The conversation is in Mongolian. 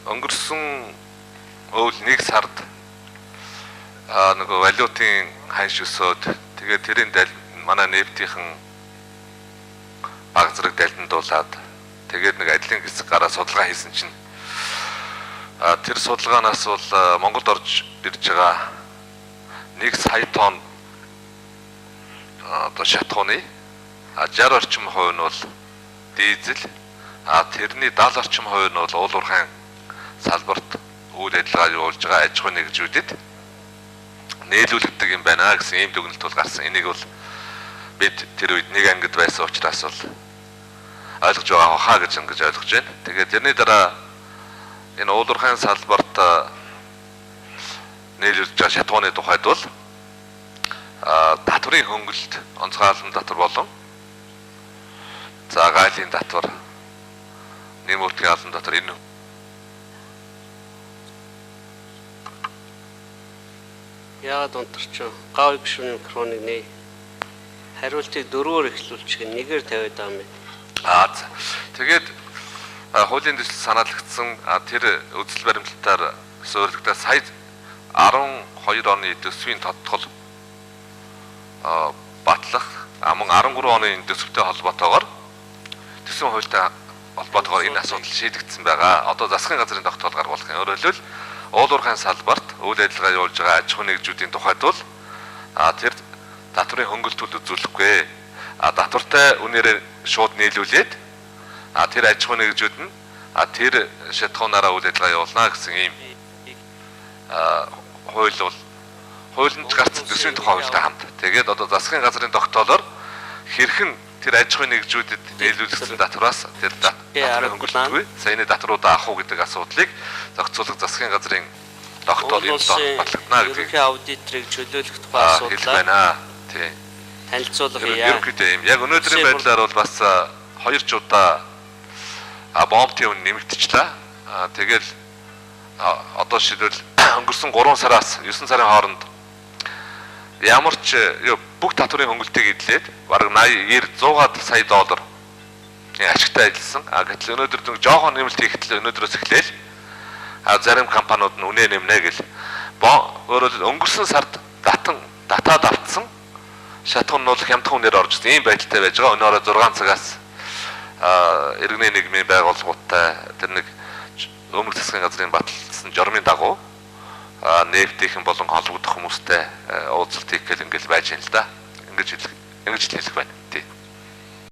өнгөрсөн өвөл нэг сард нөгөө валютын ханш өсөөд тэгээд тэрийн манай нефтийнхэн баг зэрэг далдуулаад тэгээд нэг ажлын хэсэг гараа судалгаа хийсэн чинь тэр судалгаанаас бол Монголд орж ирж байгаа 1 сая тонн одоо шатхууны 60 орчим хувь нь бол дизель тэрний 70 орчим хувь нь бол уул уурхайн салбарт үйл ажиллагаа явуулж байгаа аж ахуйн нэгжүүдэд нээлүүлэгдэг юм байна гэсэн ийм дүгнэлт бол гарсан. Энийг бол бид тэр үед нэг ангид байсан учраас бол ойлгож байгаа хаа гэж ойлгож байна. Тэгээд тэрний дараа энэ уул уурхайн салбарт нээлүүлж байгаа шатхууны тухайд бол татврын хөнгөлөлт онцгой албан татвар болон за гайлын татвар нэмэлтийн албан татвар энэ яагаад унтарч гав гişүн микрофоныг нээ хариултыг дөрвөөр эхлүүлчих нэгээр тавиад байгаа юм. Тэгээд хуулийн төсөл санаалгдсан тэр үзэл баримталтаар суурилагдаад сая 12 оны төсвийн тодтгол батлах мөн 13 оны төсөвтэй холбоотойгоор төсвийн хуультай холбоотойгоор энэ асуудал шийдэгдсэн байгаа. Одоо засгийн газрын тогтоол гаргуулах юм. Өөрөөр хэлбэл уул уурхайн салбарт үйл ажиллагаа явуулж байгаа аж ахуйн нэгжүүдийн тухайд бол тэр татврын хөнгөлөлтүүд үзүүлэхгүй. Татвартай үнээрээ шууд нийлүүлээд тэр аж ахуйн нэгжүүд нь тэр шатхуунаараа үйл ажиллагаа явуулна гэсэн ийм хууль бол хуулинд гарсан төсвийн тухай хуультай хамт. Тэгээд одоо засгийн газрын тогтоолоор хэрхэн тэр аж ахуйн нэгжүүдэд нийлүүлсэн татвараас тэр татврын хөнгөлөлтгүй саяны татваруудаа авах уу гэдэг асуудлыг зохицуулах засгийн газрын тогтоол энэ батлагдана гэдэг. Ерөнхий аудиторыг чөлөөлөх тухай асуудал байна. Тийм. Танилцуулах яа. Яг өнөөдрийн байдлаар бол бас 2 удаа бомбын үн нэмэгдчихлээ. Тэгэл одоо шийдвэл өнгөрсөн 3 сараас 9 сарын хооронд ямар ч бүх татврын хөнгөлөлтийг эдлээд бараг 80-90-100 сая доллар ашигтай ажилласан. Гэтэл өнөөдөр нэг жоохон нэмэлт хийхдээ өнөөдрөөс эхлээл зарим компаниуд нь үнэ нэмнэ гэл өөрөөр өнгөрсөн сард датаад автсан шатхуун нь бол хямдхан үнээр орж ирсэн ийм байдалтай байж байгаа. Өнөөрөө 6 цагаас иргэний нийгмийн байгууллагуудтай тэр нэг өмнөх засгийн газрын баталсан журмын дагуу нефтийнхэн болон холбогдох хүмүүстэй уулзалт хийх гэл ингээл байж байна л да. Ингэж хэлэх байна. Тий.